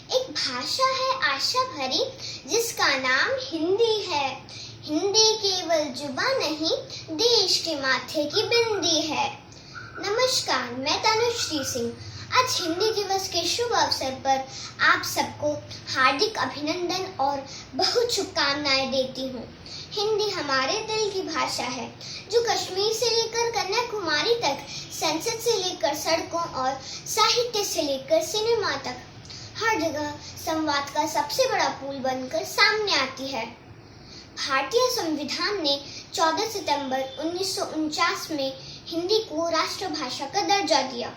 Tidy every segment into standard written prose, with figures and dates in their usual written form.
एक भाषा है आशा भरी जिसका नाम हिंदी है। हिंदी केवल जुबान नहीं, देश के माथे की बिंदी है। नमस्कार, मैं तनुश्री सिंह। आज हिंदी दिवस के शुभ अवसर पर आप सबको हार्दिक अभिनंदन और बहुत शुभकामनाएं देती हूँ। हिंदी हमारे दिल की भाषा है जो कश्मीर से लेकर कन्याकुमारी तक, संसद से लेकर सड़कों और साहित्य से लेकर सिनेमा तक हर जगह संवाद का सबसे बड़ा पुल बनकर सामने आती है। भारतीय संविधान ने 14 सितंबर 1949 में हिंदी को राष्ट्रभाषा का दर्जा दिया।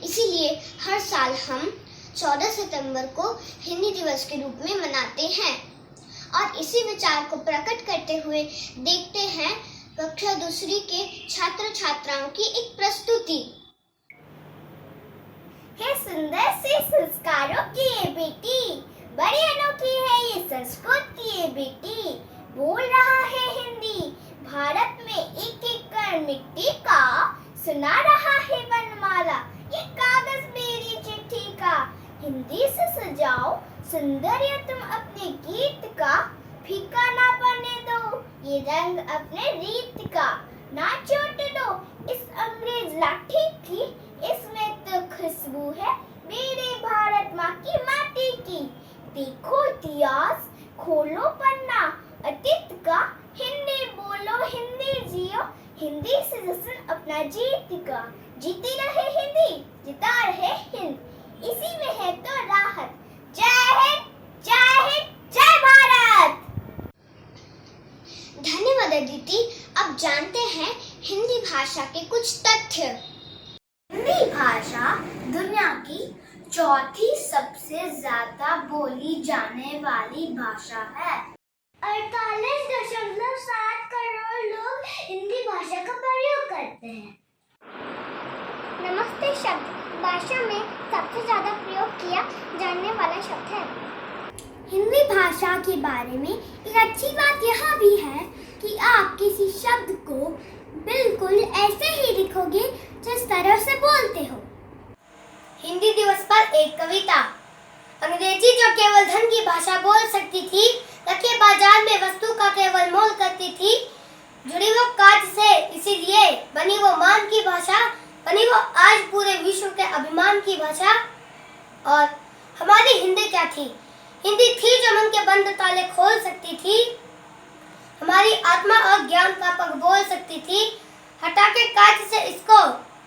इसीलिए हर साल हम 14 सितंबर को हिंदी दिवस के रूप में मनाते हैं और इसी विचार को प्रकट करते हुए देखते हैं कक्षा दूसरी के छात्र छात्राओं की एक प्रस्तुति। है सुंदर से संस्कारों की ये बेटी, बड़ी अनोखी है ये संस्कृति ये बेटी। बोल रहा है हिंदी, भारत में एक एक कण मिट्टी का, सुना रहा है वर्णमाला ये कागज मेरी चिट्ठी का। हिंदी से सजाओ सुंदर तुम अपने गीत का, फीका ना पड़ने दो ये रंग अपने रीत का। ना चोट दो इस अंग्रेज लाठी की, इसमें तो खुशबू है मेरे भारत माँ की माटी की। देखो इतिहास, खोलो पन्ना अतीत का, हिंदी बोलो हिंदी जियो, हिंदी से जश्न अपना जीत का। जीती रहे हिंदी, जिता रहे हिंद, इसी में है तो राहत। जय हिंद, जय हिंद, जय भारत। धन्यवाद अदिति। अब जानते हैं हिंदी भाषा के कुछ तथ्य। हिंदी भाषा दुनिया की चौथी सबसे ज्यादा बोली जाने वाली भाषा है। 48.7 करोड़ लोग हिंदी भाषा का प्रयोग करते हैं। नमस्ते शब्द भाषा में सबसे ज्यादा प्रयोग किया जाने वाला शब्द है। हिंदी भाषा के बारे में एक अच्छी बात यह भी है कि आप किसी शब्द को बिल्कुल ऐसे ही लिखोगे जिस तरह से बोलते हो। हिंदी दिवस पर एक कविता। अंग्रेजी जो केवल धन की भाषा बोल सकती थी, रखे बाजार में वस्तु का केवल मोल करती थी, जुड़ी वो काज से इसीलिए बनी वो मान की भाषा, बनी वो आज पूरे विश्व के अभिमान की भाषा। और हमारी हिंदी क्या थी? हिंदी थी जो मन के बंद ताले खोल सकती थी, हमारी आत्मा और ज्ञान का पग बोल सकती थी। हटा के काज से इसको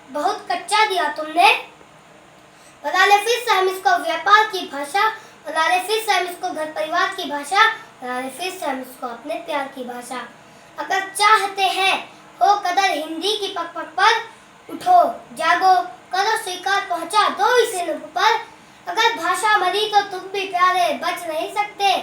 बहुत कच्चा दिया तुमने, बना ले फिर से हम इसको व्यापार की भाषा, बना ले फिर से हम इसको घर परिवार की भाषा, बना ले फिर से हम इसको अपने प्यार की भाषा। अगर चाहते हैं हो कदर हिंदी की पग पग पर, उठो जागो करो स्वीकार, पहुंचा दो इसे लब पर। अगर भाषा मरी तो तुम भी प्यारे बच नहीं सकते,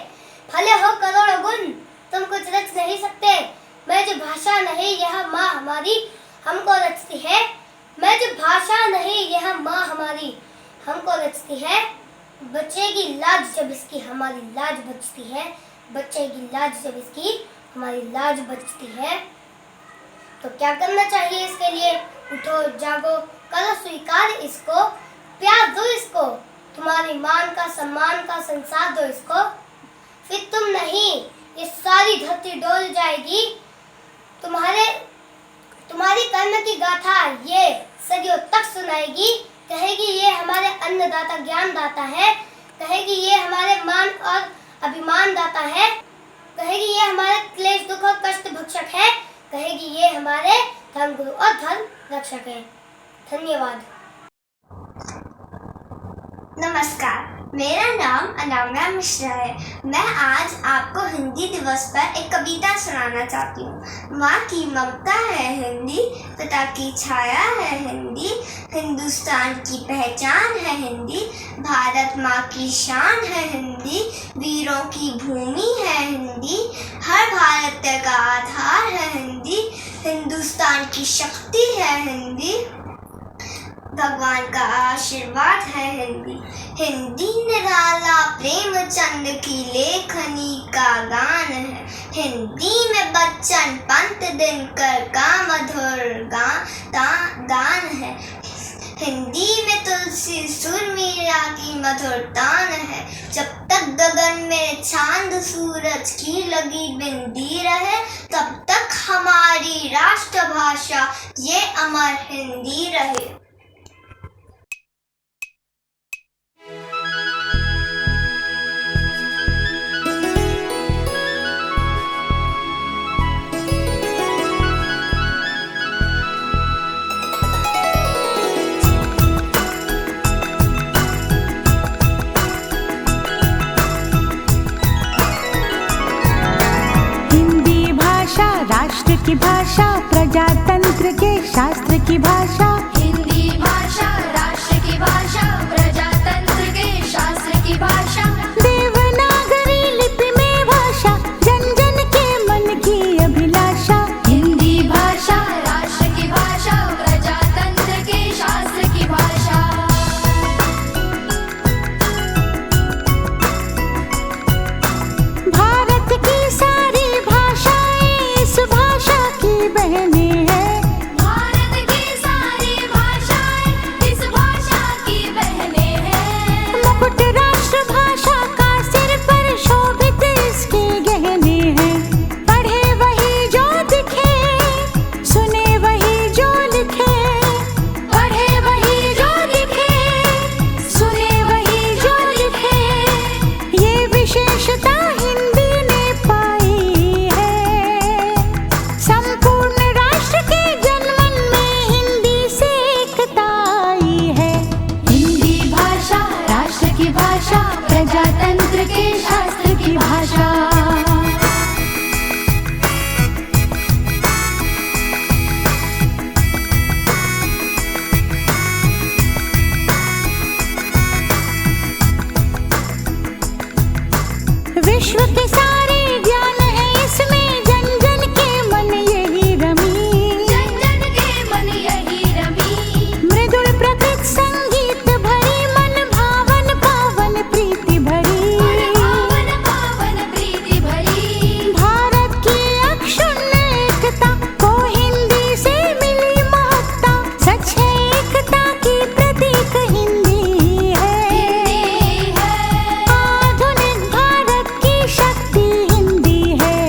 भले हो करोड़ों गुण तुम कुछ रच नहीं सकते। मैं जो भाषा नहीं यह माँ हमारी हमको रचती है, मैं जो भाषा नहीं यह माँ हमारी हमको रचती है। बचेगी लाज जब इसकी हमारी लाज बचती है, बचेगी लाज जब इसकी हमारी लाज बचती है। तो क्या करना चाहिए इसके लिए? उठो जागो करो स्वीकार इसको, प्यार दो इसको, तुम्हारी मान का सम्मान का संसार दो इसको। फिर तुम नहीं ये सारी धरती डोल जाएगी, तुम्हारी कर्म की गाथा ये सदियों तक सुनाएगी। कहेगी ये हमारे अन्नदाता ज्ञान दाता है, कहेगी ये हमारे मान और अभिमान दाता है, कहेगी ये हमारे क्लेश दुख और कष्ट भक्षक है, कहेगी ये हमारे धर्म गुरु और धर्म रक्षक है। धन्यवाद। नमस्कार, मेरा नाम अनामिया मिश्रा है। मैं आज आपको हिंदी दिवस पर एक कविता सुनाना चाहती हूँ। माँ की ममता है हिंदी, पिता की छाया है हिंदी, हिंदुस्तान की पहचान है हिंदी, भारत माँ की शान है हिंदी, वीरों की भूमि है हिंदी, हर भारतीय का आधार है हिंदी, हिंदुस्तान की शक्ति है हिंदी, भगवान का आशीर्वाद है हिंदी। हिंदी निराला प्रेमचंद की लेखनी का गान है, हिंदी में बच्चन पंत दिनकर का मधुर गान है। हिंदी में तुलसी सुर मीरा की मधुर तान है। जब तक गगन में चांद सूरज की लगी बिंदी रहे, तब तक हमारी राष्ट्रभाषा ये अमर हिंदी रहे। राष्ट्र की भाषा, प्रजातंत्र के शास्त्र की भाषा। हिंदी भाषा राष्ट्र की भाषा, प्रजातंत्र के शास्त्र की भाषा। देवनागरी लिपि में भाषा, जन जन के मन की अभिलाषा। हिंदी भाषा राष्ट्र की भाषा, प्रजातंत्र के शास्त्र की भाषा। भारत की सारी भाषा की बहने हैं। भारत की सारी भाषाएं इस भाषा की बहने हैं। मुकुट राष्ट्र भाषा का सिर पर शोभित इसके गहने हैं। पढ़े वही जो दिखे, सुने वही जो लिखे। पढ़े वही जो लिखे, सुने वही जो लिखे। ये विशेषता हिंदी ने पाई है। संपूर्ण राष्ट्र के जनमन में हिंदी से एकता आई है। हिंदी भाषा राष्ट्र की भाषा, प्रजातंत्र के शास्त्र की भाषा। विश्व के सारे ज्ञान है इसमें, जन जन के मन यही रमी। जन जन के मन यही रमी। मृदुल प्रकृत संगीत भरी, मन भावन पावन प्रीति भरी। पावन पावन प्रीति भरी। भारत की अक्षुण्ण एकता को हिंदी से मिली महत्ता। सच है एकता की प्रतीक हिंदी है। हिंदी है आधुनिक भारत की शक्ति हिंदी है।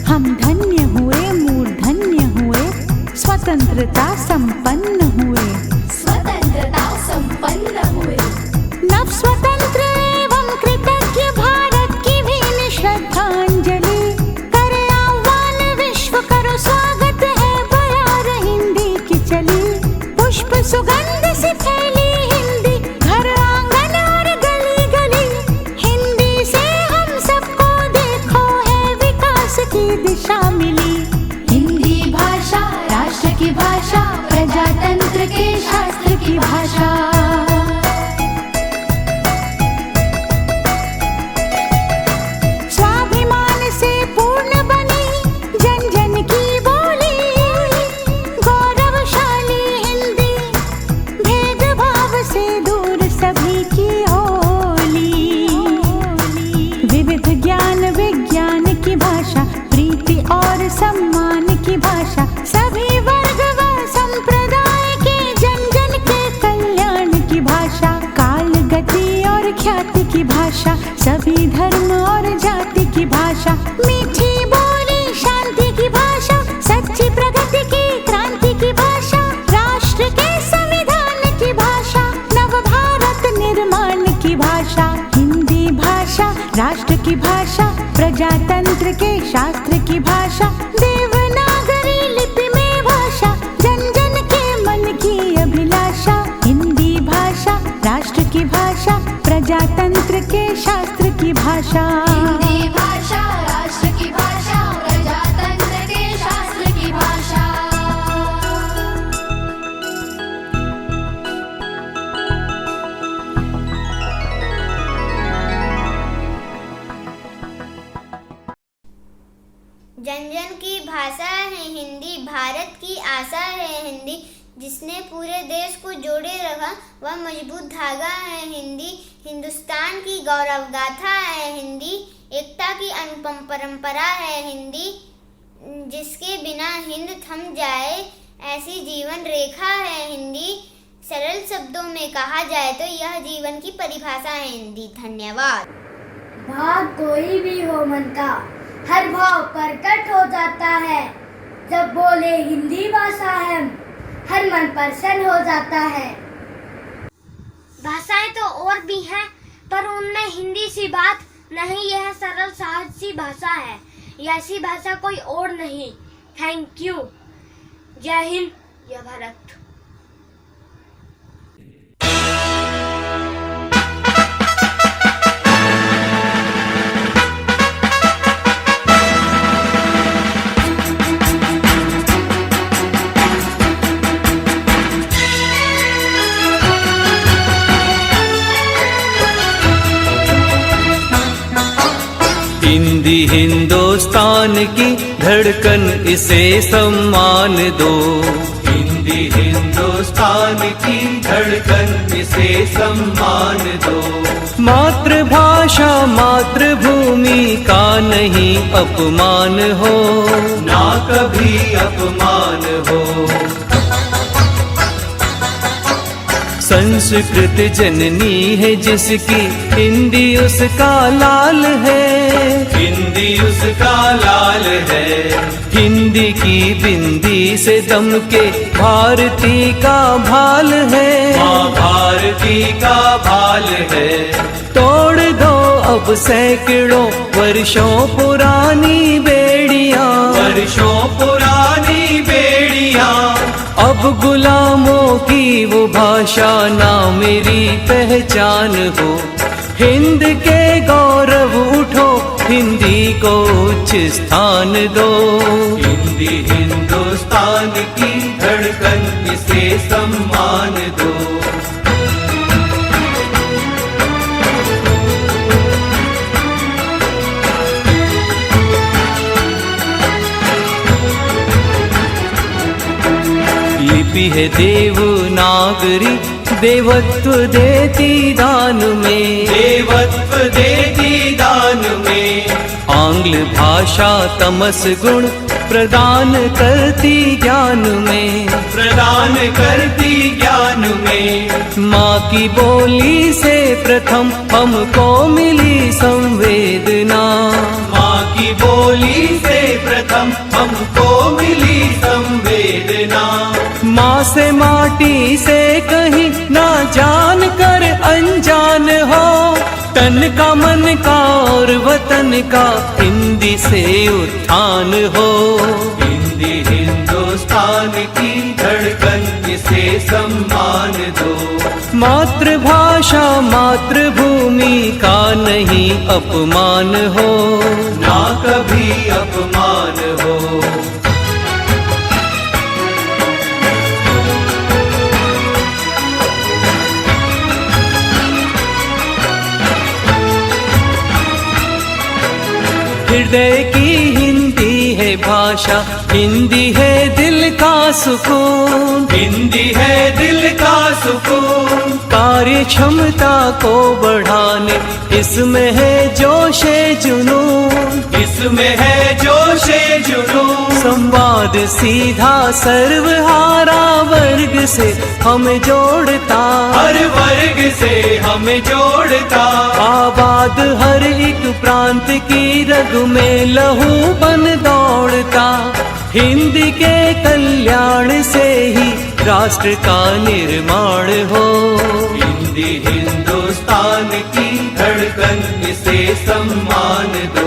हम धन्य हुए, मूर्धन्य हुए, स्वतंत्रता संपन्न हुए। स्वतंत्रता संपन्न हुए। नव स्वतंत्र एवं कृतज्ञ भारत की भीन श्रद्धांजलि। करे आह्वान विश्व करो स्वागत है, बयार हिंदी की चली। पुष्प सुगंध से फैली हिंदी, घर आंगन और गली गली। हिंदी से हम सबको देखो है विकास की दिशा मिली। हिंदी भाषा राष्ट्र की भाषा, प्रजातंत्र के शास्त्र की भाषा। स्वाभिमान से पूर्ण बनी जन जन की बोली। गौरवशाली हिंदी, भेदभाव से दूर सभी की होली। विविध ज्ञान विज्ञान की भाषा, प्रीति और सम्मान की भाषा। सभी वर्ग व संप्रदाय के जन जन के कल्याण की भाषा। काल गति और ख्याति की भाषा, सभी धर्म और जाति की भाषा। मीठी बोली शांति की भाषा, सच्ची प्रगति की क्रांति की भाषा। राष्ट्र के संविधान की भाषा, नव भारत निर्माण की भाषा। हिंदी भाषा राष्ट्र की भाषा, प्रजातंत्र के शास्त्र की भाषा। देवनागरी लिपि में भाषा, जन जन के मन की अभिलाषा। हिंदी भाषा राष्ट्र की भाषा, प्रजातंत्र के शास्त्र की भाषा। हिंदी भाषा राष्ट्र की भाषा, प्रजातंत्र के शास्त्र की भाषा। जन जन की भाषा है हिंदी, भारत की आशा है हिंदी। जिसने पूरे देश को जोड़े रखा वह मजबूत धागा है हिंदी। हिंदुस्तान की गौरव गाथा है हिंदी, एकता की अनुपम परंपरा है हिंदी। जिसके बिना हिंद थम जाए ऐसी जीवन रेखा है हिंदी। सरल शब्दों में कहा जाए तो यह जीवन की परिभाषा है हिंदी। धन्यवाद। भाव कोई भी हो मन का, हर भाव प्रकट हो जाता है। जब बोले हिंदी भाषा है, हर मन प्रसन्न हो जाता है। भाषाएं तो और भी हैं, पर उनमें हिंदी सी बात नहीं। यह सरल सहज सी भाषा है, ऐसी भाषा कोई और नहीं। Thank you. जय हिंद, जय भारत। हिंदी हिंदुस्तान की धड़कन, इसे सम्मान दो। हिंदी हिंदुस्तान की धड़कन, इसे सम्मान दो। मातृभाषा मातृभूमि का नहीं अपमान हो, ना कभी अपमान हो। संस्कृत जननी है जिसकी, हिंदी उसका लाल है। हिंदी उसका लाल है। हिंदी की बिंदी से दमके भारती का भाल है। माँ भारती का भाल है। तोड़ दो अब सैकड़ों वर्षों पुरानी बेड़ियां, वर्षों पुरानी बेड़ियां। अब गुलामों की वो भाषा ना मेरी पहचान हो। हिंद के गौरव उठो, हिंदी को उच्च स्थान दो। हिंदी हिंदुस्तान की धड़कन, इसे सम्मान दो। लिपि है देवनागरी, देवत्व देती दान में। देवत्व देती दान में। आंग्ल भाषा तमस गुण प्रदान करती ज्ञान में। प्रदान करती ज्ञान में। माँ की बोली से प्रथम हमको मिली संवेदना। माँ की बोली से प्रथम हमको मिली संवेदना। माँ से माटी से कहीं ना जान कर अनजान हो। तन का मन का और वतन का हिंदी से उत्थान हो। हिंदी हिंदुस्तान की धड़कन, इसे सम्मान दो। मातृभाषा मातृभूमि का नहीं अपमान हो, ना कभी अपमान हो। हृदय की हिंदी है भाषा, हिंदी है दिल का सुकून। हिंदी है दिल का सुकून। कार्य क्षमता को बढ़ाने इसमें है जोशे जुनून। इसमें है जोशे जुनून। संवाद सीधा सर्वहारा वर्ग से हमें जोड़ता। हर वर्ग से हमें जोड़ता। आबाद हर एक प्रांत की रग में लहू बन दौड़ता। हिंदी के कल्याण से ही राष्ट्र का निर्माण हो। हिंदी हिंदुस्तान की धड़कन, इसे सम्मान दो।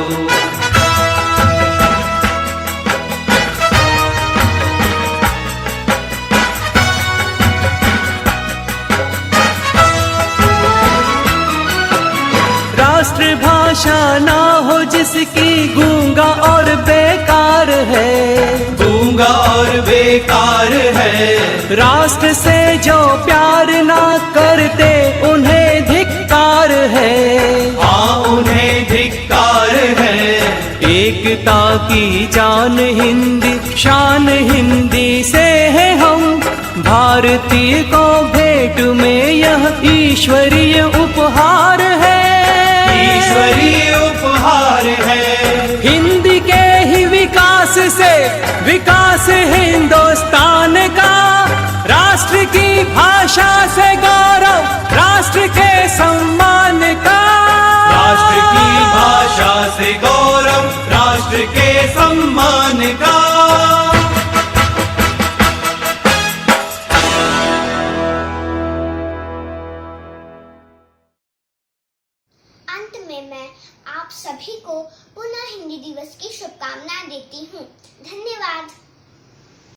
राष्ट्रभाषा ना हो जिसकी, गूंगा और बेकार है। गूंगा और बेकार है। राष्ट्र से जो प्यार ना करते उन्हें धिक्कार है। हाँ, उन्हें धिक्कार है। एकता की जान हिंदी, शान हिंदी से है हम। भारतीय को भेंट में यह ईश्वरीय उपहार है। ईश्वरीय उपहार है। हिंदी के ही विकास से विकास हिंदुस्तान का। राष्ट्र की भाषा भाषा से गौरव राष्ट्र के सम्मान का। राष्ट्र की भाषा से गौरव राष्ट्र के सम्मान का। अंत में मैं आप सभी को पुनः हिंदी दिवस की शुभकामनाएं देती हूँ। धन्यवाद।